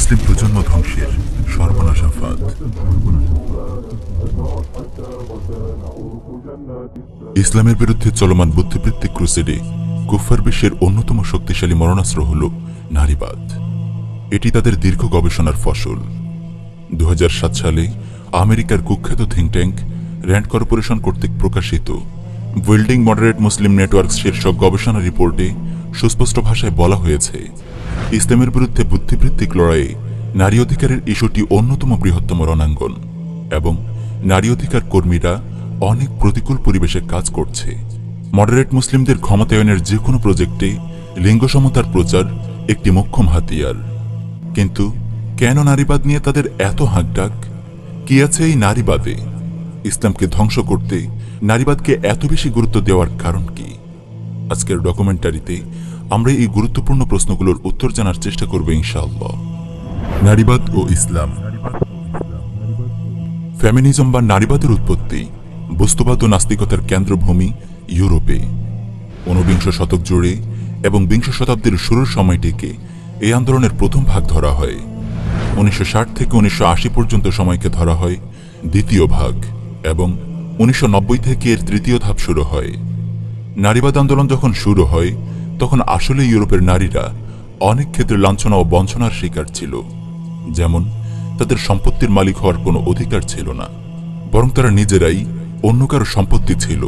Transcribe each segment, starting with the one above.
মুসলিম প্রজন্ম ধ্বংসের সর্বনাশা ফাঁদ। ইসলামের বিরুদ্ধে চলমান বুদ্ধিবৃত্তিক ক্রুসেডে কুফফার বিশ্বের অন্যতম শক্তিশালী মরণাস্ত্র হল নারীবাদ। এটি তাদের দীর্ঘ গবেষণার ফসল। 2007 সালে আমেরিকার কুখ্যাত থিঙ্ক ট্যাঙ্ক র্যান্ড কর্পোরেশন কর্তৃক প্রকাশিত বিল্ডিং মডারেট মুসলিম নেটওয়ার্কস শীর্ষক গবেষণা রিপোর্টে সুস্পষ্ট ভাষায় বলা হয়েছে, ইসলামের বিরুদ্ধে বুদ্ধিবৃত্তিক লড়াইয়ে নারী অধিকারের ইস্যুটি অন্যতম বৃহত্তম রণাঙ্গন এবং নারী অধিকার কর্মীরা অনেক প্রতিকূল পরিবেশে কাজ করছে। মডারেট মুসলিমদের ক্ষমতায়নের যে কোনো প্রজেক্টে লিঙ্গ সমতার প্রচার একটি মোক্ষম হাতিয়ার। কিন্তু কেন নারীবাদ নিয়ে তাদের এত হাঁকডাক? কি আছে এই নারীবাদে? ইসলামকে ধ্বংস করতে নারীবাদকে এত বেশি গুরুত্ব দেওয়ার কারণ কি? আজকের ডকুমেন্টারিতে আমরা এই গুরুত্বপূর্ণ প্রশ্নগুলোর উত্তর জানার চেষ্টা করব ইনশাআল্লাহ। নারীবাদ ও ইসলাম। ফেমিনিজম বা নারীবাদের উৎপত্তি বস্তুবাদ ও নাস্তিকতার কেন্দ্রভূমি ইউরোপে। 19বিংশ শতক জুড়ে এবং বিংশ শতাব্দীর শুরুর সময়টিকে এই আন্দোলনের প্রথম ভাগ ধরা হয়। 1960 থেকে 1980 পর্যন্ত সময়কে ধরা হয় দ্বিতীয় ভাগ এবং 1990 থেকে এর তৃতীয় ধাপ শুরু হয়। নারীবাদ আন্দোলন যখন শুরু হয় তখন আসলে ইউরোপের নারীরা অনেক ক্ষেত্রে লাঞ্ছনা ও বঞ্চনার শিকার ছিল। যেমন তাদের সম্পত্তির মালিক হওয়ার কোনো অধিকার ছিল না, বরং তারা নিজেরাই অন্য কারো সম্পত্তি ছিল।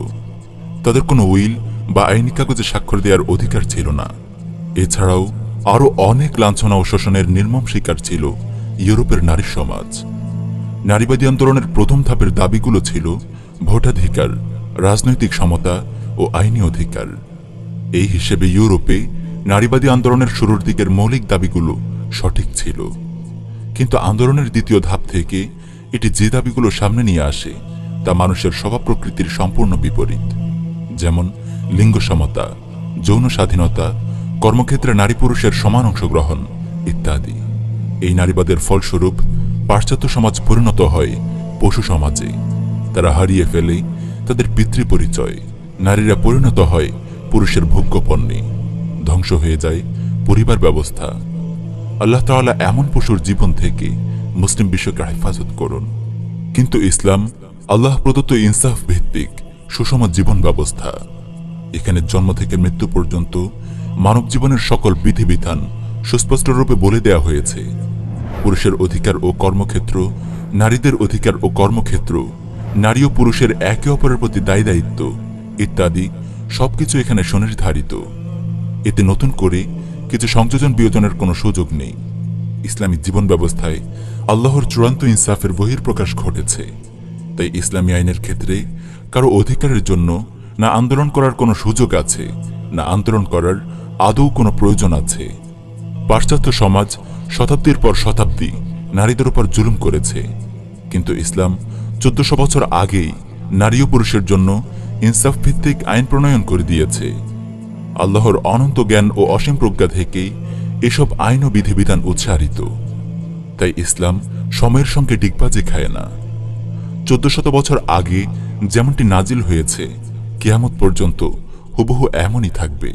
তাদের কোনো উইল বা আইনি কাগজে স্বাক্ষর দেওয়ার অধিকার ছিল না। এছাড়াও আরও অনেক লাঞ্ছনা ও শোষণের নির্মম শিকার ছিল ইউরোপের নারী সমাজ। নারীবাদী আন্দোলনের প্রথম ধাপের দাবিগুলো ছিল ভোটাধিকার, রাজনৈতিক সমতা ও আইনি অধিকার। এই হিসেবে ইউরোপে নারীবাদী আন্দোলনের শুরুর দিকের মৌলিক দাবিগুলো সঠিক ছিল। কিন্তু আন্দোলনের দ্বিতীয় ধাপ থেকে এটি যে দাবিগুলো সামনে নিয়ে আসে তা মানুষের স্বভাব প্রকৃতির সম্পূর্ণ বিপরীত। যেমন লিঙ্গ সমতা, যৌন স্বাধীনতা, কর্মক্ষেত্রে নারী পুরুষের সমান অংশগ্রহণ ইত্যাদি। এই নারীবাদের ফলস্বরূপ পাশ্চাত্য সমাজ পরিণত হয় পশু সমাজে। তারা হারিয়ে ফেলে তাদের পিতৃ পরিচয়। নারীরা পরিণত হয় পুরুষের ভোগ্য পণ্যে। ধ্বংস হয়ে যায় পরিবার ব্যবস্থা। আল্লাহ তাআলা এমন পশুর জীবন থেকে মুসলিম বিশ্বকে হেফাজত করুন। কিন্তু ইসলাম আল্লাহ প্রদত্ত ইনসাফ ভিত্তিক সুষম জীবন ব্যবস্থা। এখানে জন্ম থেকে মৃত্যু পর্যন্ত মানব জীবনের সকল বিধিবিধান সুস্পষ্ট রূপে বলে দেয়া হয়েছে। পুরুষের অধিকার ও কর্মক্ষেত্র, নারীদের অধিকার ও কর্মক্ষেত্র, নারী ও পুরুষের একে অপরের প্রতি দায় দায়িত্ব ইত্যাদি সবকিছু এখানে সুনির্ধারিত। এতে নতুন করে কিছু সংযোজন বিয়োজনের কোনো সুযোগ নেই। ইসলামী জীবন ব্যবস্থায় আল্লাহর চূড়ান্ত ইনসাফের বহিঃপ্রকাশ ঘটেছে। তাই ইসলামী আইনের ক্ষেত্রে কারো অধিকারের জন্য না আন্দোলন করার কোনো সুযোগ আছে, না আন্দোলন করার আদৌ কোনো প্রয়োজন আছে। পাশ্চাত্য সমাজ শতাব্দীর পর শতাব্দী নারীদের উপর জুলুম করেছে, কিন্তু ইসলাম 1400 বছর আগেই নারী ও পুরুষের জন্য ইনসাফ ভিত্তিক আইন প্রণয়ন করে দিয়েছে। আল্লাহর অনন্ত জ্ঞান ও অসীম প্রজ্ঞা থেকেই এসব আইন ও বিধিবিধান উচ্চারিত। তাই ইসলাম সময়ের সঙ্গে ডিগবাজি খায় না। 1400 বছর আগে যেমনটি নাজিল হয়েছে কিয়ামত পর্যন্ত হুবহু এমনই থাকবে।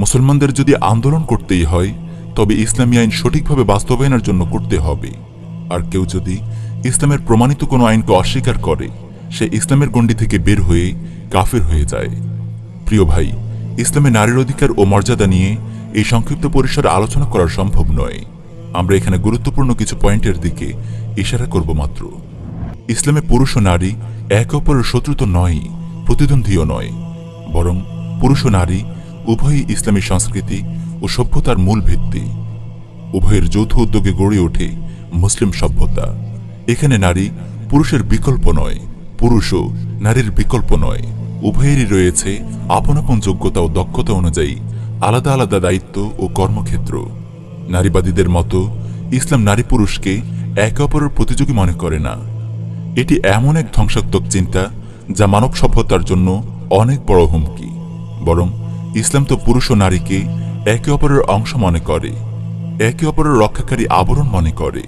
মুসলমানদের যদি আন্দোলন করতেই হয় তবে ইসলামী আইন সঠিকভাবে বাস্তবায়নের জন্য করতে হবে। আর কেউ যদি ইসলামের প্রমাণিত কোনো আইনকে অস্বীকার করে সে ইসলামের গণ্ডি থেকে বের হয়ে কাফের হয়ে যায়। প্রিয় ভাই, ইসলামে নারীর অধিকার ও মর্যাদা নিয়ে এই সংক্ষিপ্ত পরিসরে আলোচনা করা সম্ভব নয়। আমরা এখানে গুরুত্বপূর্ণ কিছু পয়েন্টের দিকে ইশারা করব মাত্র। ইসলামে পুরুষ ও নারী একে অপরের শত্রু তো নয়, প্রতিদ্বন্দ্বীও নয়, বরং পুরুষ ও নারী উভয়ই ইসলামী সংস্কৃতি ও সভ্যতার মূল ভিত্তি। উভয়ের যৌথ উদ্যোগে গড়ে ওঠে মুসলিম সভ্যতা। এখানে নারী পুরুষের বিকল্প নয়, পুরুষও নারীর বিকল্প নয়। উভয়েরই রয়েছে আপন আপন যোগ্যতা ও দক্ষতা অনুযায়ী আলাদা আলাদা দায়িত্ব ও কর্মক্ষেত্র। নারীবাদীদের মতো ইসলাম নারী পুরুষকে একে অপরের প্রতিযোগী মনে করে না। এটি এমন এক ধ্বংসাত্মক চিন্তা যা মানব সভ্যতার জন্য অনেক বড় হুমকি। বরং ইসলাম তো পুরুষ ও নারীকে একে অপরের অংশ মনে করে, একে অপরের রক্ষাকারী আবরণ মনে করে।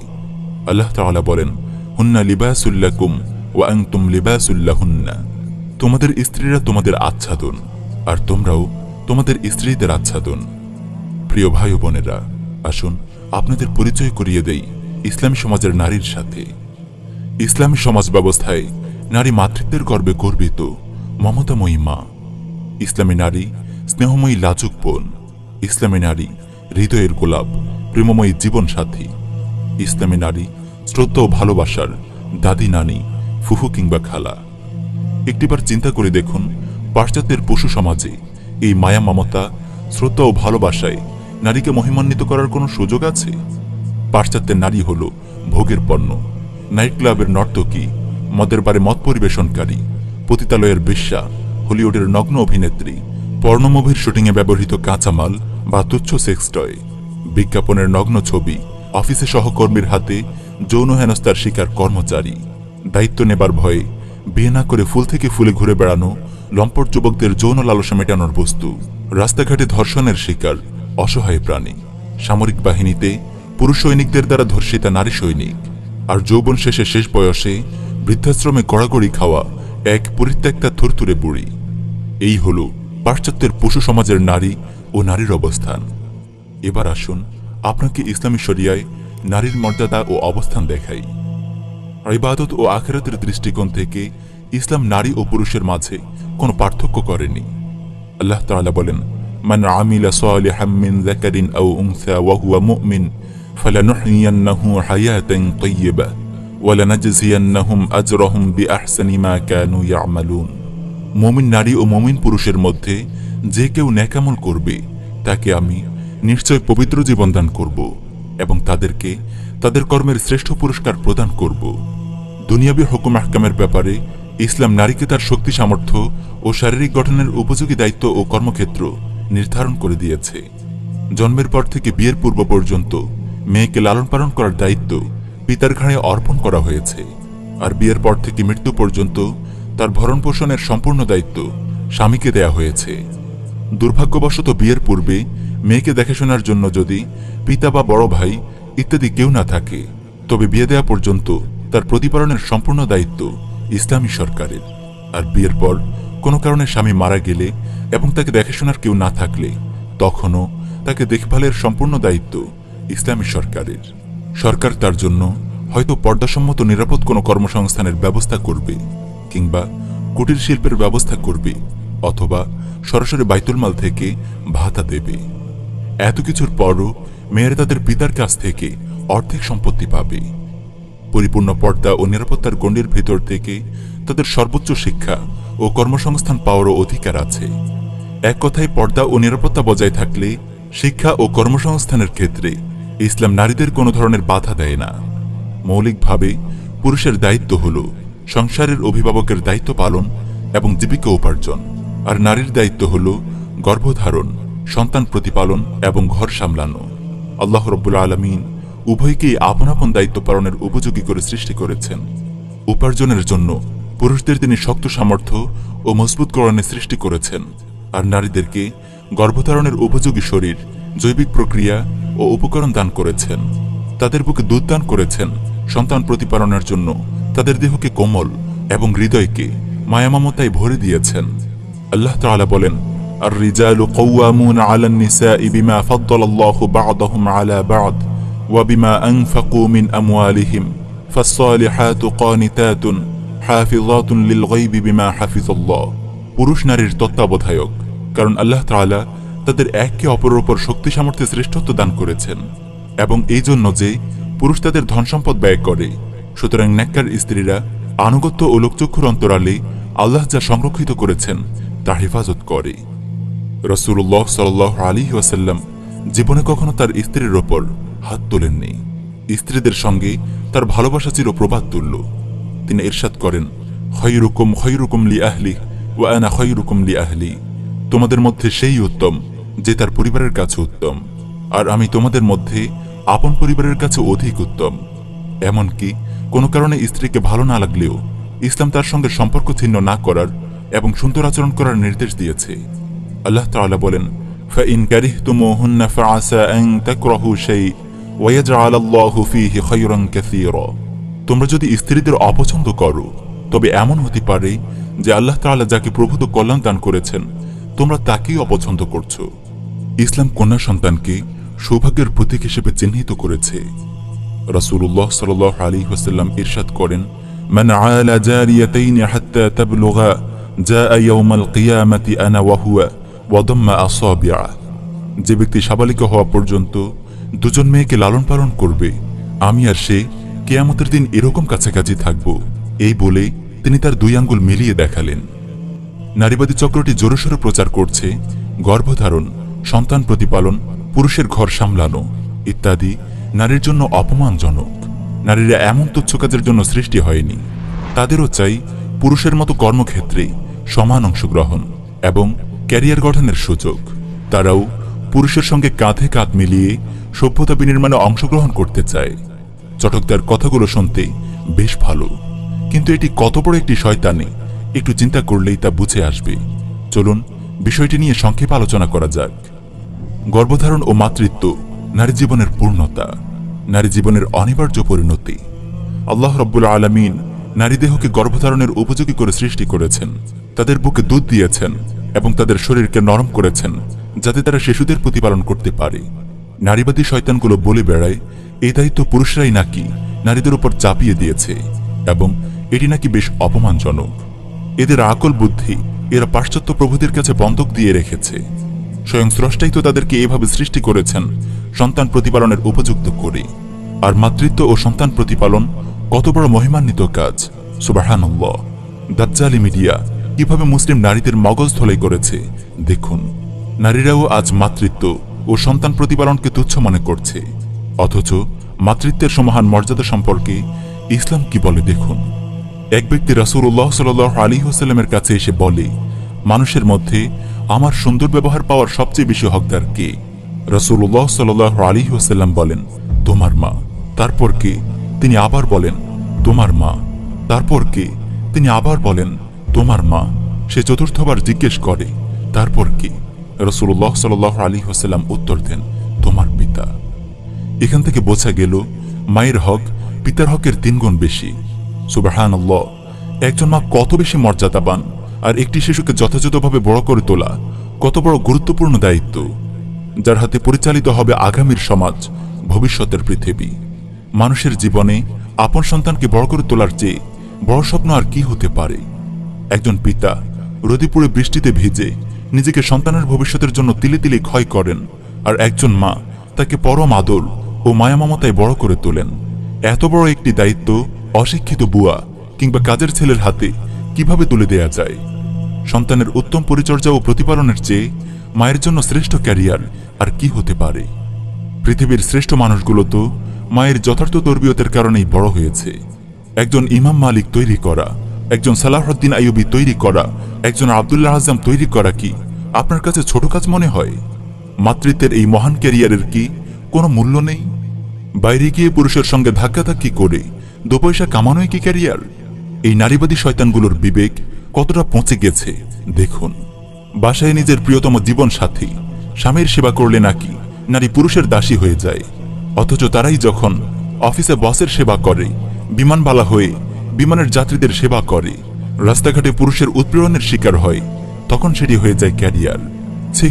আল্লাহ তাআলা বলেন, হুন্না লিবাসুল লাকুম ওয়া আনতুম লিবাসুল লাহুন্না। তোমাদের স্ত্রীরা তোমাদের আচ্ছাদন আর তোমরাও তোমাদের স্ত্রীদের আচ্ছাদন। প্রিয় ভাই ও বোনেরা, আসুন আপনাদের পরিচয় করিয়ে দেই ইসলামী সমাজের নারীর সাথে। ইসলামী সমাজ ব্যবস্থায় নারী মাতৃত্বের গর্বে গর্বিত মমতাময়ী মা। ইসলামী নারী স্নেহময়ী লাজুক বোন। ইসলামী নারী হৃদয়ের গোলাপ, প্রেমময়ী জীবন সাথী। ইসলামী নারী শ্রদ্ধা ও ভালোবাসার দাদি, নানি, ফুফু কিংবা খালা। একটিবার চিন্তা করে দেখুন, পাশ্চাত্যের পশু সমাজে এই মায়া, মমতা, শ্রদ্ধা ও ভালোবাসায় নারীকে মহিমান্বিত করার কোনো সুযোগ আছে? পাশ্চাত্যের নারী হল ভোগের পণ্য, নাইট ক্লাবের নর্তকী, মদের বারে মদ পরিবেশনকারী, পতিতালয়ের বেশ্যা, হলিউডের নগ্ন অভিনেত্রী, পর্নোমুভির শুটিংয়ে ব্যবহৃত কাঁচামাল বা তুচ্ছ সেক্স টয়, বিজ্ঞাপনের নগ্ন ছবি, অফিসে সহকর্মীর হাতে যৌন হেনস্থার শিকার কর্মচারী, দায়িত্ব নেবার ভয়ে বিয়ে না করে ফুল থেকে ফুলে ঘুরে বেড়ানো লম্পট যুবকদের যৌন লালসা মেটানোর বস্তু, রাস্তাঘাটে ধর্ষণের শিকার অসহায় প্রাণী, সামরিক বাহিনীতে পুরুষ সৈনিকদের দ্বারা ধর্ষিতা নারী সৈনিক, আর যৌবন শেষে শেষ বয়সে বৃদ্ধাশ্রমে গড়াগড়ি খাওয়া এক পরিত্যক্তা থুরথুরে বুড়ি। এই হল পাশ্চাত্যের পশু সমাজের নারী ও নারীর অবস্থান। এবার আসুন আপনাকে ইসলামী শরিয়ায় নারীর মর্যাদা ও অবস্থান দেখাই। ইবাদত ও আখিরাতের দৃষ্টিকোণ থেকে ইসলাম নারী ও পুরুষের মাঝে কোনো পার্থক্য করেনি। আল্লাহ তাআলা বলেন, মান আমিলা সালিহাম মিন যাকারিন আও উনসা ওয়া হুয়া মুমিন ফালানুহইয়ান্নাহু হায়াতান তাইয়্যিবা ওয়া লানাজজিয়ান্নাহুম আজরাহুম বিআহসানি মা কানু ইয়ামালুন। মুমিন নারী ও মুমিন পুরুষের মধ্যে যে কেউ নেক আমল করবে তাকে আমি নিশ্চয় পবিত্র জীবন দান করব এবং তাদেরকে তাদের কর্মের শ্রেষ্ঠ পুরস্কার প্রদান করব। দুনিয়াবী হুকুম আহকামের ব্যাপারে ইসলাম নারীকে তার শক্তি, সামর্থ্য ও শারীরিক গঠনের উপযোগী দায়িত্ব ও কর্মক্ষেত্র নির্ধারণ করে দিয়েছে। জন্মের পর থেকে বিয়ের পূর্ব পর্যন্ত মেয়েকে লালন পালন করার দায়িত্ব পিতার ঘাড়ে অর্পণ করা হয়েছে, আর বিয়ের পর থেকে মৃত্যু পর্যন্ত তার ভরণ পোষণের সম্পূর্ণ দায়িত্ব স্বামীকে দেয়া হয়েছে। দুর্ভাগ্যবশত বিয়ের পূর্বে মেয়েকে দেখাশোনার জন্য যদি পিতা বা বড় ভাই ইত্যাদি কেউ না থাকে, তবে বিয়ে দেয়া পর্যন্ত তার প্রতিপালনের সম্পূর্ণ দায়িত্ব ইসলামী সরকারের। আর বিয়ের পর কোনো কারণে স্বামী মারা গেলে এবং তাকে দেখাশোনার কেউ না থাকলে তখনও তাকে দেখভালের সম্পূর্ণ দায়িত্ব ইসলামী সরকারের। সরকার তার জন্য হয়তো পর্দাসম্মত নিরাপদ কোনো কর্মসংস্থানের ব্যবস্থা করবে, কিংবা কুটির শিল্পের ব্যবস্থা করবে, অথবা সরাসরি বাইতুল মাল থেকে ভাতা দেবে। এত কিছুর পরও মেয়েরা তাদের পিতার কাছ থেকে অর্ধেক সম্পত্তি পাবে। পরিপূর্ণ পর্দা ও নিরাপত্তার গণ্ডির ভেতর থেকে তাদের সর্বোচ্চ শিক্ষা ও কর্মসংস্থান পাওয়ারও অধিকার আছে। এক কথায়, পর্দা ও নিরাপত্তা বজায় থাকলে শিক্ষা ও কর্মসংস্থানের ক্ষেত্রে ইসলাম নারীদের কোনো ধরনের বাধা দেয় না। মৌলিকভাবে পুরুষের দায়িত্ব হল সংসারের অভিভাবকের দায়িত্ব পালন এবং জীবিকা উপার্জন, আর নারীর দায়িত্ব হল গর্ভধারণ, সন্তান প্রতিপালন এবং ঘর সামলানো। আল্লাহ রাব্বুল আলামিন উভয়কেই আপন আপন দায়িত্ব পালনের উপযোগী করে সৃষ্টি করেছেন। উপার্জনের জন্য পুরুষদের তিনি শক্ত সামর্থ্য ও মজবুত করণে সৃষ্টি করেছেন, আর নারীদেরকে গর্ভধারণের উপযোগী শরীর, জৈবিক প্রক্রিয়া ও উপকরণ দান করেছেন। তাদের বুকে দুধ দান করেছেন সন্তান প্রতিপালনের জন্য। তাদের দেহকে কোমল এবং হৃদয়কে মায়ামমতায় ভরে দিয়েছেন। আল্লাহ তাআলা বলেন, الرجال قوامون على النساء بما فضل الله بعضهم على بعض وبما أنفقوا من أموالهم فالصالحات قانتات حافظات للغيب بما حفظ الله। পুরুষ নারীর তত্ত্বাবধায়ক, কারণ আল্লাহ তাআলা তাদের একে অপরের উপর শক্তি সামর্থ্যে শ্রেষ্ঠত্ব দান করেছেন, এবং এই জন্য যে পুরুষ তাদের ধন সম্পদ ব্যয় করে, সুতরাং নেককার স্ত্রীরা আনুগত্য ও লোকচক্ষুর অন্তরালে আল্লাহ যা সংরক্ষিত করেছেন তা হেফাজত করে। রাসূলুল্লাহ সাল্লাল্লাহু আলাইহি ওয়াসাল্লাম জীবনে কখনো তার স্ত্রীর ওপর হাত তোলেননি। স্ত্রীদের সঙ্গে তার ভালোবাসা ছিল প্রবাদ তুল্য। তিনি ইরশাদ করেন, খায়রুকুম খায়রুকুম লিআহলি ওয়া আনা খায়রুকুম লিআহলি। তোমাদের মধ্যে সেই উত্তম যে তার পরিবারের কাছে উত্তম, আর আমি তোমাদের মধ্যে আপন পরিবারের কাছে অধিক উত্তম। এমনকি কোনো কারণে স্ত্রীকে ভালো না লাগলেও ইসলাম তার সঙ্গে সম্পর্ক ছিন্ন না করার এবং সুন্দর আচরণ করার নির্দেশ দিয়েছে। আল্লাহ তাআলা বলেন, فإن كرهتموهن فعسى أن تكرهوا شيء ويجعل الله فيه خيرا كثيرا। তোমরা যদি স্ত্রীদের অপছন্দ করো, তবে এমন হতে পারে যে আল্লাহ তাআলা যাকে প্রভূত কল্যাণ দান করেছেন তোমরা তাকেই অপছন্দ করছো। ইসলাম কন্যা সন্তানকে সৌভাগ্যের প্রতীক হিসেবে চিহ্নিত করেছে। রাসূলুল্লাহ সাল্লাল্লাহু আলাইহি ওয়াসাল্লাম ইরশাদ করেন, মান আলা জারিয়াতাইন হাত্তা তাবলুগা জাআ ইয়াউমাল কিয়ামাতি আনা ওয়া হুয়া ওয়া দাম্মা আসাবিআ। যে ব্যক্তি সাবালিকা হওয়া পর্যন্ত দুজন মেয়েকে লালন পালন করবে, আমি আর সে কিয়ামতের দিন এরকম কাছাকাছি থাকব। এই বলে তিনি তার দুই আঙ্গুল মিলিয়ে দেখালেন। নারীবাদী চক্রটি জোরসোরে প্রচার করছে গর্ভধারণ, সন্তান প্রতিপালন, পুরুষের ঘর সামলানো ইত্যাদি নারীর জন্য অপমানজনক। নারীরা এমন তুচ্ছ কাজের জন্য সৃষ্টি হয়নি। তাদেরও চাই পুরুষের মতো কর্মক্ষেত্রে সমান অংশগ্রহণ এবং ক্যারিয়ার গঠনের সুযোগ। তারাও পুরুষের সঙ্গে কাঁধে কাঁধ মিলিয়ে সভ্যতা বিনির্মাণে অংশগ্রহণ করতে চায়। চটকদার কথাগুলো শুনতে বেশ ভালো, কিন্তু এটি কত বড় একটি শয়তানি একটু চিন্তা করলেই তা বুঝে আসবে। চলুন বিষয়টি নিয়ে সংক্ষেপে আলোচনা করা যাক। গর্ভধারণ ও মাতৃত্ব নারী জীবনের পূর্ণতা, নারী জীবনের অনিবার্য পরিণতি। আল্লাহ রাব্বুল আলামিন নারী দেহকে গর্ভধারণের উপযোগী করে সৃষ্টি করেছেন, তাদের বুকে দুধ দিয়েছেন এবং তাদের শরীরকে নরম করেছেন যাতে তারা শিশুদের প্রতিপালন করতে পারে। নারীবাদী শয়তানগুলো বলে বেড়ায় এই দায়িত্ব পুরুষরাই নাকি নারীদের উপর চাপিয়ে দিয়েছে এবং এটি নাকি বেশ অপমানজনক। এদের আকল বুদ্ধি এরা পাশ্চাত্য প্রভুদের কাছে বন্ধক দিয়ে রেখেছে। স্বয়ং স্রষ্টাই তো তাদেরকে এভাবে সৃষ্টি করেছেন সন্তান প্রতিপালনের উপযুক্ত করে। আর মাতৃত্ব ও সন্তান প্রতিপালন কত বড় মহিমান্বিত কাজ! সুবহানাল্লাহ। দাজ্জালি মিডিয়া কিভাবে মুসলিম নারীদের মগজ ধোলাই করেছে দেখুন। নারীরাও আজ মাতৃত্ব ও সন্তান প্রতিপালনকে তুচ্ছ মনে করছে, অথচ মাতৃত্বের সমান মর্যাদা সম্পর্কে ইসলাম কি বলে দেখুন। এক ব্যক্তি রাসূলুল্লাহ সাল্লাল্লাহু আলাইহি ওয়াসাল্লামের কাছে এসে বলে, মানুষের মধ্যে আমার সুন্দর ব্যবহার পাওয়ার সবচেয়ে বেশি হকদার কে? রাসূলুল্লাহ সাল্লাল্লাহু আলাইহি ওয়াসাল্লাম বলেন, তোমার মা। তারপর কে? তিনি আবার বলেন, তোমার মা। তারপর কে? তিনি আবার বলেন, তোমার মা। সে চতুর্থবার জিজ্ঞেস করে, তারপর কে? রাসূলুল্লাহ সাল্লাল্লাহু আলাইহি ওয়াসাল্লাম উত্তর দেন, তোমার পিতা। এখান থেকে বোঝা গেল মায়ের হক পিতার হকের 3 গুণ বেশি। সুবহানাল্লাহ। একজন মা কত বেশি মর্যাদাবান, আর একটি শিশুকে যথাযথভাবে বড় করে তোলা কত বড় গুরুত্বপূর্ণ দায়িত্ব, যার হাতে পরিচালিত হবে আগামীর সমাজ, ভবিষ্যতের পৃথিবী। মানুষের জীবনে আপন সন্তানকে বড় করে তোলার চেয়ে বড় স্বপ্ন আর কি হতে পারে? একজন পিতা রোদে পুড়ে বৃষ্টিতে ভিজে নিজেকে সন্তানের ভবিষ্যতের জন্য তিলে তিলে ক্ষয় করেন, আর একজন মা তাকে পরম আদর ও মায়া মমতায় বড় করে তোলেন। এত বড় একটি দায়িত্ব অশিক্ষিত বুয়া কিংবা কাজের ছেলের হাতে কিভাবে তুলে দেয়া যায়? সন্তানের উত্তম পরিচর্যা ও প্রতিপালনের চেয়ে মায়ের জন্য শ্রেষ্ঠ ক্যারিয়ার আর কি হতে পারে? পৃথিবীর শ্রেষ্ঠ মানুষগুলো তো মায়ের যথার্থ তরবিয়তের কারণেই বড় হয়েছে। একজন ইমাম মালিক তৈরি করা, একজন সালাহউদ্দিন আইয়ুবী তৈরি করা, একজন আব্দুল্লাহ আজম তৈরি করা কি আপনার কাছে ছোট কাজ মনে হয়? মাতৃত্বের এই মহান ক্যারিয়ারের কি কোনো মূল্য নেই? বাইরে গিয়ে পুরুষের সঙ্গে ধাক্কাধাক্কি করে 2 পয়সা কামানোই কি ক্যারিয়ার? এই নারীবাদী শয়তানগুলোর বিবেক কতটা পৌঁছে গেছে দেখুন। বাসায় নিজের প্রিয়তম জীবন সাথী স্বামীর সেবা করলে নাকি নারী পুরুষের দাসী হয়ে যায়, অথচ তারাই যখন অফিসে বসের সেবা করে, বিমানবালা হয়ে বিমানের যাত্রীদের সেবা করে, রাস্তাঘাটে পুরুষের উৎপীড়নের শিকার হয়, তখন সেটি হয়ে যায় ক্যারিয়ার। ছি,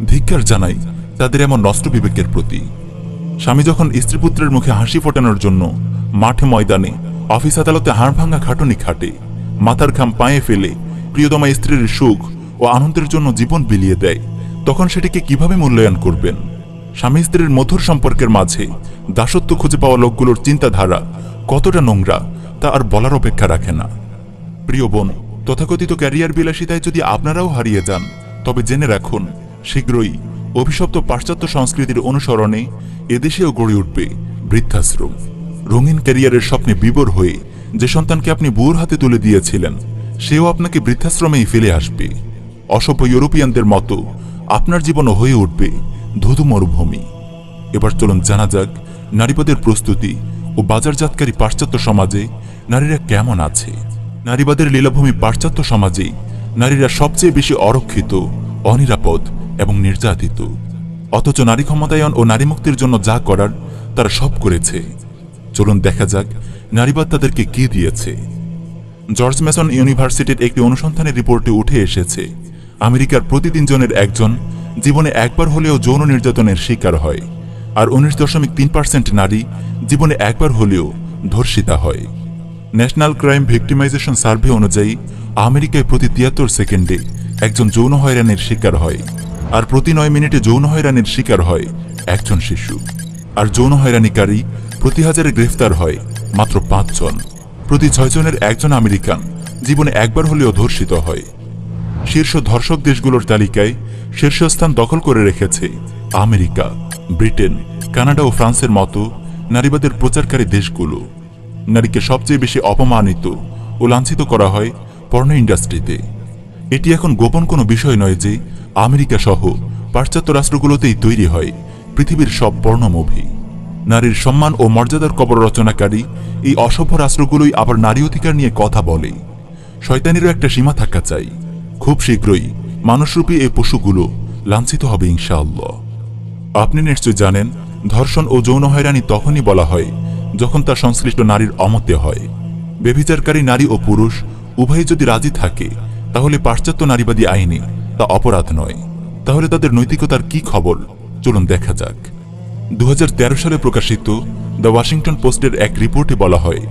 ধিক্কার জানাই তাদের এমন নষ্ট বিবেকের প্রতি। স্বামী যখন স্ত্রীপুত্রের মুখে হাসি ফোটানোর জন্য মাঠে ময়দানে অফিস আদালতে হাড় ভাঙা খাটুনি খাটে, মাথার ঘাম পায়ে ফেলে প্রিয়তমা স্ত্রীর সুখ ও আনন্দের জন্য জীবন বিলিয়ে দেয়, তখন সেটিকে কিভাবে মূল্যায়ন করবেন? স্বামী স্ত্রীর মধুর সম্পর্কের মাঝে দাসত্ব খুঁজে পাওয়া লোকগুলোর চিন্তাধারা কতটা নোংরা তা আর বলার অপেক্ষা রাখে না। প্রিয় বোন, তথাকথিত ক্যারিয়ার বিলাসিতায় যদি আপনারাও হারিয়ে যান, তবে জেনে রাখুন শীঘ্রই অভিশপ্ত পাশ্চাত্য সংস্কৃতির অনুসরণে এদেশেও গড়ে উঠবে বৃদ্ধাশ্রম। রঙিন ক্যারিয়ারের স্বপ্নে বিভোর হয়ে যে সন্তানকে আপনি বুয়োর হাতে তুলে দিয়েছিলেন, সেও আপনাকে বৃদ্ধাশ্রমেই ফেলে আসবে। অসভ্য ইউরোপিয়ানদের মতো আপনার জীবনও হয়ে উঠবে ধুধু মরুভূমি। এবার চলুন জানা যাক নারীবাদের প্রস্তুতি ও বাজারজাতকারী পাশ্চাত্য সমাজে নারীরা কেমন আছে। নারীবাদের লীলাভূমি পাশ্চাত্য সমাজেই নারীরা সবচেয়ে বেশি অরক্ষিত, অনিরাপদ এবং নির্যাতিত, অথচ নারী ক্ষমতায়ন ও নারী মুক্তির জন্য যা করার তারা সব করেছে। চলুন দেখা যাক নারীবাদ তাদেরকে কি দিয়েছে। জর্জ মেসন ইউনিভার্সিটির একটি অনুসন্ধানের রিপোর্টে উঠে এসেছে, আমেরিকার প্রতি 3 জনের একজন জীবনে একবার হলেও যৌন নির্যাতনের শিকার হয়। আর 19.3% নারী জীবনে একবার হলেও ধর্ষিতা হয়। ন্যাশনাল ক্রাইম ভিক্টিমাইজেশন সার্ভে অনুযায়ী আমেরিকায় প্রতি 73 সেকেন্ডে একজন যৌন হয়রানির শিকার হয়, আর প্রতি 9 মিনিটে যৌন হয়রানির শিকার হয় একজন শিশু। আর যৌন হয়রানিকারী প্রতি 1000 গ্রেফতার হয় মাত্র 5 জন। প্রতি 6 জনের একজন আমেরিকান জীবনে একবার হলেও ধর্ষিত হয়। শীর্ষ ধর্ষক দেশগুলোর তালিকায় শীর্ষস্থান দখল করে রেখেছে আমেরিকা, ব্রিটেন, কানাডা ও ফ্রান্সের মতো নারীবাদের প্রচারকারী দেশগুলো। নারীকে সবচেয়ে বেশি অপমানিত ও লাঞ্ছিত করা হয় পর্নো ইন্ডাস্ট্রিতে। এটি এখন গোপন কোনো বিষয় নয় যে আমেরিকা সহ পাশ্চাত্য রাষ্ট্রগুলোতেই তৈরি হয় পৃথিবীর সব পর্নো মুভি। নারীর সম্মান ও মর্যাদার কবর রচনাকারী এই অসভ্য রাষ্ট্রগুলোই আবার নারী অধিকার নিয়ে কথা বলে। শয়তানিরও একটা সীমা থাকা চাই। খুব শীঘ্রই মানুষরূপী এই পশুগুলো লাঞ্ছিত হবে ইনশাআল্লাহ। আপনি নিশ্চয় জানেন, ধর্ষণ ও যৌন হয়রানি তখনই বলা হয় যখন তা সংশ্লিষ্ট নারীর অমতে হয়। ব্যভিচারকারী নারী ও পুরুষ উভয়ই যদি রাজি থাকে তাহলে পাশ্চাত্য নারীবাদী আইনে তা অপরাধ নয়। তাহলে তাদের নৈতিকতার কি খবর, চলুন দেখা যাক। 2013 সালে প্রকাশিত দ্য ওয়াশিংটন পোস্টের এক রিপোর্টে বলা হয়,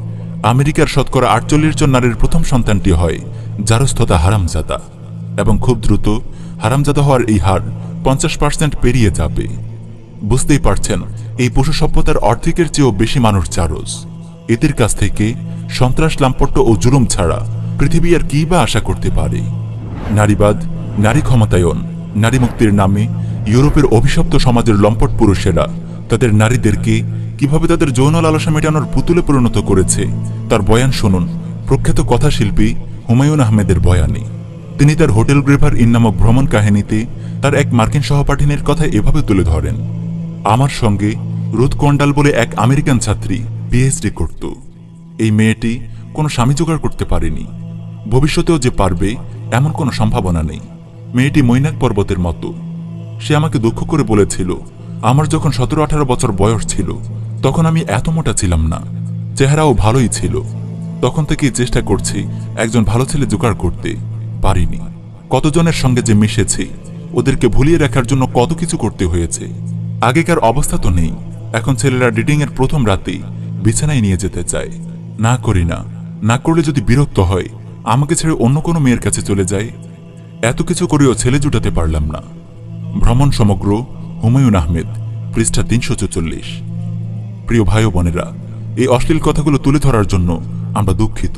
আমেরিকার শতকরা 48 জন নারীর প্রথম সন্তানটি হয় জারজ তথা হারামজাদা, এবং খুব দ্রুত হারামজাদা হওয়ার এই হার 50% পেরিয়ে যাবে। বুঝতেই পারছেন, এই পশু সভ্যতার অর্ধেকের চেয়েও বেশি মানুষ জারজ। এদের কাছ থেকে সন্ত্রাস, লাম্পট্য ও জুলুম ছাড়া পৃথিবী আর কি বা আশা করতে পারে? নারীবাদ, নারী ক্ষমতায়ন, নারী মুক্তির নামে ইউরোপের অভিশপ্ত সমাজের লম্পট পুরুষেরা তাদের নারীদেরকে কিভাবে তাদের যৌন লালসা মেটানোর পুতুলে পরিণত করেছে তার বয়ান শুনুন প্রখ্যাত কথাশিল্পী হুমায়ুন আহমেদের বয়ানে। তিনি তার হোটেল গ্রেভার ইন নামক ভ্রমণ কাহিনীতে তার এক মার্কিন সহপাঠিনীর কথা এভাবে তুলে ধরেন, আমার সঙ্গে রুথ কন্ডাল বলে এক আমেরিকান ছাত্রী পিএইচডি করত। এই মেয়েটি কোনো স্বামী জোগাড় করতে পারেনি, ভবিষ্যতেও যে পারবে এমন কোনো সম্ভাবনা নেই। মেয়েটি মৈনাক পর্বতের মতো। সে আমাকে দুঃখ করে বলেছিল, আমার যখন 17-18 বছর বয়স ছিল তখন আমি এত মোটা ছিলাম না, চেহারাও ভালোই ছিল। তখন থেকেই চেষ্টা করছি একজন ভালো ছেলে জোগাড় করতে, পারিনি। কতজনের সঙ্গে যে মিশেছি, ওদেরকে ভুলিয়ে রাখার জন্য কত কিছু করতে হয়েছে। আগেকার অবস্থা তো নেই। এখন ছেলেরা ডেটিং এর প্রথম রাতেই বিছানায় নিয়ে যেতে চায়। না করি না, না করলে যদি বিরক্ত হয় আমাকে ছেড়ে অন্য কোনো মেয়ের কাছে চলে যায়। এত কিছু করেও ছেলে জুটাতে পারলাম না। ভ্রমণ সমগ্র, হুমায়ুন আহমেদ, পৃষ্ঠা 344। প্রিয় ভাই ও বোনেরা, এই অশ্লীল কথাগুলো তুলে ধরার জন্য আমরা দুঃখিত।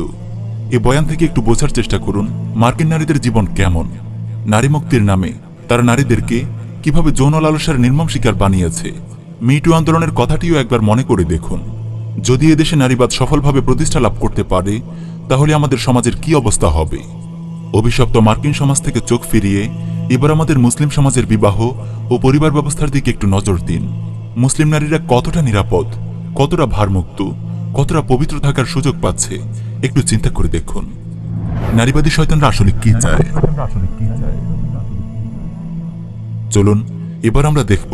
এই বয়ান থেকে একটু বোঝার চেষ্টা করুন মার্কিন নারীদের জীবন কেমন। নারী মুক্তির নামে তারা নারীদেরকে কিভাবে যৌন লালসার নির্মম শিকার বানিয়েছে। মিটু আন্দোলনের কথাটিও একবার মনে করে দেখুন। যদি এদেশে নারীবাদ সফলভাবে প্রতিষ্ঠা লাভ করতে পারে তাহলে আমাদের সমাজের কি অবস্থা হবে। অভিশপ্ত মার্কিন সমাজ থেকে চোখ ফিরিয়ে এবার আমাদের মুসলিম সমাজের বিবাহ ও পরিবার ব্যবস্থার দিকে একটু নজর দিন। মুসলিম নারীরা কতটা নিরাপদ, কতটা ভারমুক্ত, কতটা পবিত্র থাকার সুযোগ পাচ্ছে একটু চিন্তা করে দেখুন। নারীবাদী শয়তানরা আসলে কি চায়? চলুন এবার আমরা দেখব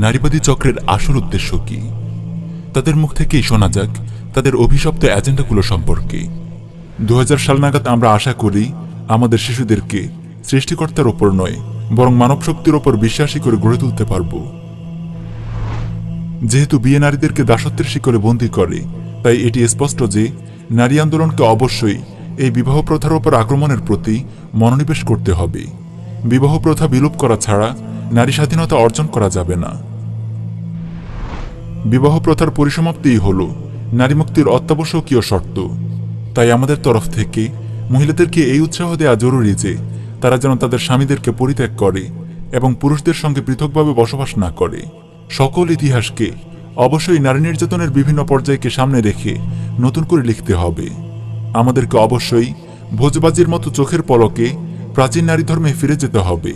নারীবাদী চক্রের আসল উদ্দেশ্য কি। তাদের মুখ থেকেই শোনা যাক তাদের অভিশপ্ত এজেন্ডাগুলো সম্পর্কে। 2000 সাল নাগাদ আমরা আশা করি আমাদের শিশুদেরকে সৃষ্টিকর্তার ওপর নয় বরং মানব শক্তির ওপর বিশ্বাসী করে গড়ে তুলতে পারব। যেহেতু বিয়ে নারীদেরকে দাসত্বের শিকলে বন্দী করে, তাই এটি স্পষ্ট যে নারী আন্দোলনকে অবশ্যই এই বিবাহ প্রথার ওপর আক্রমণের প্রতি মনোনিবেশ করতে হবে। বিবাহ প্রথা বিলোপ করা ছাড়া নারী স্বাধীনতা অর্জন করা যাবে না। বিবাহ প্রথার পরিসমাপ্তিই হল নারী মুক্তির অত্যাবশ্যকীয় শর্ত। তাই আমাদের তরফ থেকে মহিলাদেরকে এই উৎসাহ দেওয়া জরুরি যে তারা যেন তাদের স্বামীদেরকে পরিত্যাগ করে এবং পুরুষদের সঙ্গে পৃথকভাবে বসবাস না করে। সকল ইতিহাসকে অবশ্যই নারী নির্যাতনের বিভিন্ন পর্যায়কে সামনে রেখে নতুন করে লিখতে হবে। আমাদেরকে অবশ্যই ভোজবাজির মতো চোখের পলকে প্রাচীন নারী ধর্মে ফিরে যেতে হবে।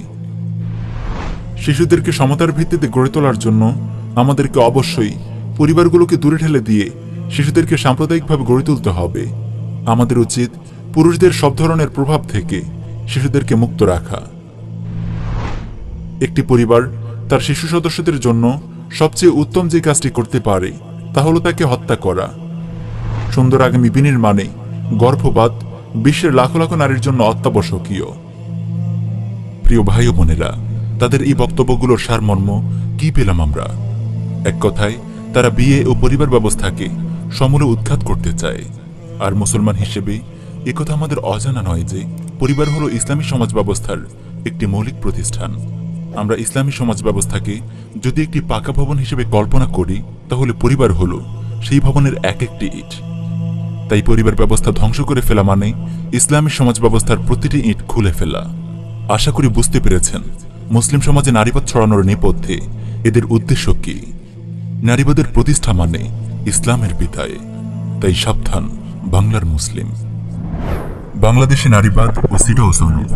শিশুদেরকে সমতার ভিত্তিতে গড়ে তোলার জন্য আমাদেরকে অবশ্যই পরিবারগুলোকে দূরে ঠেলে দিয়ে শিশুদেরকে সাম্প্রদায়িকভাবে গড়ে তুলতে হবে। আমাদের উচিত পুরুষদের সব ধরনের প্রভাব থেকে শিশুদেরকে মুক্ত রাখা। একটি পরিবার তার শিশু সদস্যদের জন্য সবচেয়ে উত্তম যে কাজটি করতে পারে তা হল তাকে হত্যা করা। সুন্দর আগামী বিনির্মাণে গর্ভপাত বিশ্বের লাখ লাখ নারীর জন্য অত্যাবশ্যকীয়। প্রিয় ভাই ও বোনেরা, তাদের এই বক্তব্যগুলোর সারমর্ম কি পেলাম আমরা? এক কথায় তারা বিয়ে ও পরিবার ব্যবস্থাকে সমূলে উৎখাত করতে চায়। আর মুসলমান হিসেবে একথা আমাদের অজানা নয় যে পরিবার হলো ইসলামী সমাজ ব্যবস্থার একটি মৌলিক প্রতিষ্ঠান। আমরা ইসলামী সমাজ ব্যবস্থাকে যদি একটি পাকা ভবন হিসেবে কল্পনা করি, তাহলে পরিবার হলো সেই ভবনের এক একটি ইট। তাই পরিবার ব্যবস্থা ধ্বংস করে ফেলা মানে ইসলামী সমাজ ব্যবস্থার প্রতিটি ইট খুলে ফেলা। আশা করি বুঝতে পেরেছেন মুসলিম সমাজে নারীবাদ ছড়ানোর নেপথ্যে এদের উদ্দেশ্য কি। নারীবাদের প্রতিষ্ঠা মানে ইসলামের বিদায়। তাই সাবধান বাংলার মুসলিম। বাংলাদেশে নারীবাদ ও সিডাও সনদ।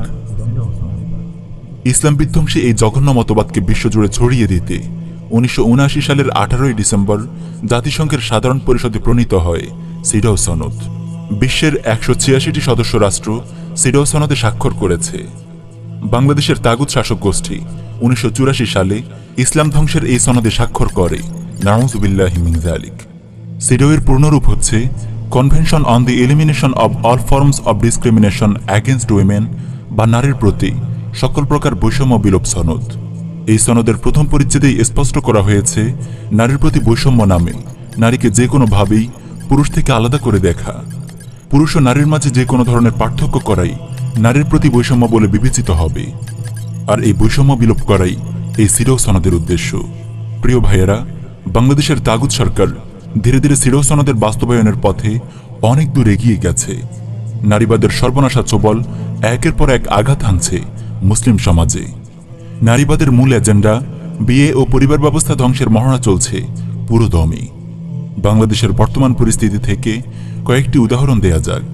ইসলাম বিধ্বংসী এই জঘন্য মতবাদকে বিশ্বজুড়ে ছড়িয়ে দিতে 1979 সালের 18 ডিসেম্বর জাতিসংঘের সাধারণ পরিষদে প্রণীত হয় সিডাও সনদ। বিশ্বের 186টি সদস্য রাষ্ট্র সিডাও সনদে স্বাক্ষর করেছে। বাংলাদেশের তাগুত শাসক গোষ্ঠী 1984 সালে ইসলাম ধ্বংসের এই সনদে স্বাক্ষর করে। নাউযুবিল্লাহি মিন যালিক। সিডাও এর পূর্ণরূপ হচ্ছে convention on the elimination of all forms of discrimination against women, বা নারীর প্রতি সকল প্রকার বৈষম্য বিলোপ সনদ। এই সনদের প্রথম পরিচ্ছেদেই স্পষ্ট করা হয়েছে নারীর প্রতি বৈষম্য নামে নারীকে যে কোনোভাবেই পুরুষ থেকে আলাদা করে দেখা, পুরুষ ও নারীর মাঝে যে কোনো ধরনের পার্থক্য করাই নারীর প্রতি বৈষম্য বলে বিবেচিত হবে। আর এই বৈষম্য বিলোপ করাই এই সিডাও সনদের উদ্দেশ্য। প্রিয় ভাইয়েরা, বাংলাদেশের তাগুত সরকার ধীরে ধীরে সিডাও সনদের বাস্তবায়নের পথে অনেক দূর এগিয়ে গেছে। নারীবাদের সর্বনাশা ছোবল একের পর এক আঘাত হানছে মুসলিম সমাজে। নারীবাদের মূল এজেন্ডা বিয়ে ও পরিবার ব্যবস্থা ধ্বংসের মহড়া চলছে পুরো দমে। বাংলাদেশের বর্তমান পরিস্থিতি থেকে কয়েকটি উদাহরণ দেয়া যাক।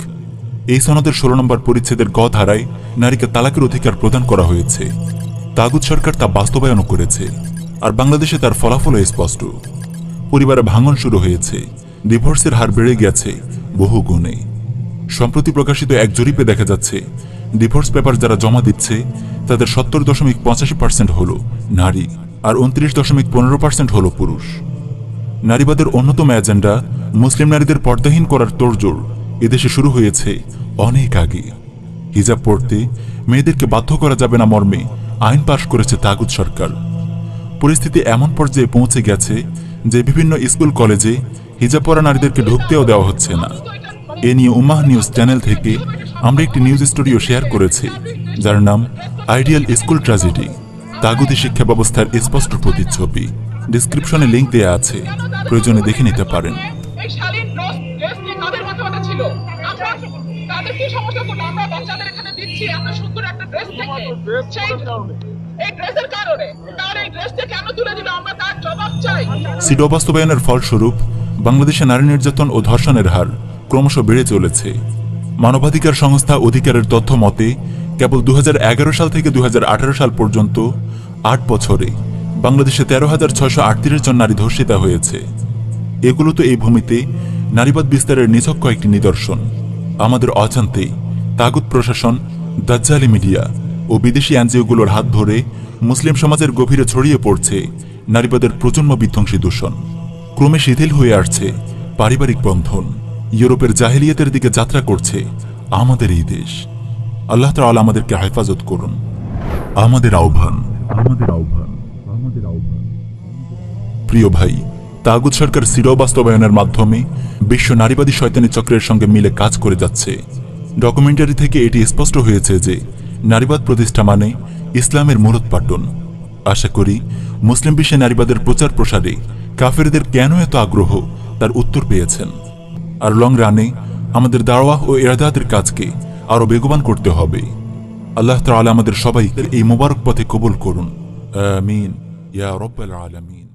এই সনদের 16 নম্বর পরিচ্ছেদের গ ধারায় নারীকে তালাকের অধিকার প্রদান করা হয়েছে। তাগুত সরকার তা বাস্তবায়ন করেছে, আর বাংলাদেশে তার ফলাফলও স্পষ্ট। পরিবারে ভাঙন শুরু হয়েছে, ডিভোর্সের হার বেড়ে গেছে বহু গুণে। সম্প্রতি প্রকাশিত এক জরিপে দেখা যাচ্ছে ডিভোর্স পেপার যারা জমা দিচ্ছে তাদের 70.85% হল নারী, আর 29.15% হল পুরুষ। নারীবাদের অন্যতম এজেন্ডা মুসলিম নারীদের পর্দাহীন করার তোড়জোড় এদেশে শুরু হয়েছে অনেক আগে। হিজাব পড়তে মেয়েদেরকে বাধ্য করা যাবে না মর্মে আইন পাশ করেছে তাগুত সরকার। পরিস্থিতি এমন পর্যায়ে পৌঁছে গেছে যে বিভিন্ন স্কুল কলেজে হিজাব পরা নারীদেরকে ঢুকতেও দেওয়া হচ্ছে না। এ নিয়ে উম্মাহ নিউজ চ্যানেল থেকে আমরা একটি নিউজ স্টোরিও শেয়ার করেছি, যার নাম আইডিয়াল স্কুল ট্র্যাজেডি, তাগুতি শিক্ষা ব্যবস্থার স্পষ্ট প্রতিচ্ছবি। ডিসক্রিপশনে লিংক দেয়া আছে, প্রয়োজনে দেখে নিতে পারেন। সিডাও বাস্তবায়নের ফলস্বরূপ বাংলাদেশে নারী নির্যাতন ও ধর্ষণের হার ক্রমশ বেড়ে চলেছে। মানবাধিকার সংস্থা অধিকারের তথ্য মতে কেবল 2011 সাল থেকে 2018 সাল পর্যন্ত 8 বছরে বাংলাদেশে 13,638 জন নারী ধর্ষিতা হয়েছে। এগুলো তো এই ভূমিতে নারীবাদ বিস্তারের নিছক কয়েকটি নিদর্শন। আমাদের অজান্তেই তাগুত প্রশাসন, দাজ্জালি মিডিয়া ও বিদেশি এনজিওগুলোর হাত ধরে মুসলিম সমাজের গভীরে ছড়িয়ে পড়ছে নারীবাদের প্রজন্ম বিধ্বংসী দূষণ। ক্রমে শিথিল হয়ে আসছে পারিবারিক বন্ধন। ইউরোপের জাহেলিয়াতের দিকে যাত্রা করছে আমাদের এই দেশ। আল্লাহ তাআলা আমাদেরকে হেফাজত করুন। আমাদের আহ্বান। প্রিয় ভাই, তাগুত সরকার সিডাও বাস্তবায়নের মাধ্যমে বিশ্ব নারীবাদী শয়তানি চক্রের সঙ্গে মিলে কাজ করে যাচ্ছে। ডকুমেন্টারি থেকে এটি স্পষ্ট হয়েছে যে নারীবাদ প্রতিষ্ঠা মানে ইসলামের মূলোৎপাটন। আশা করি মুসলিম বিশ্বে নারীবাদের প্রচার প্রসারে কাফেরদের কেন এত আগ্রহ তার উত্তর পেয়েছেন। আর লং রানে আমাদের দাওয়াহ ও ইরাদাতের কাজকে আরো বেগবান করতে হবে। আল্লাহ তাআলা আমাদের সবাইকে এই মোবারক পথে কবুল করুন। আমিন ইয়া রাব্বাল আলামিন।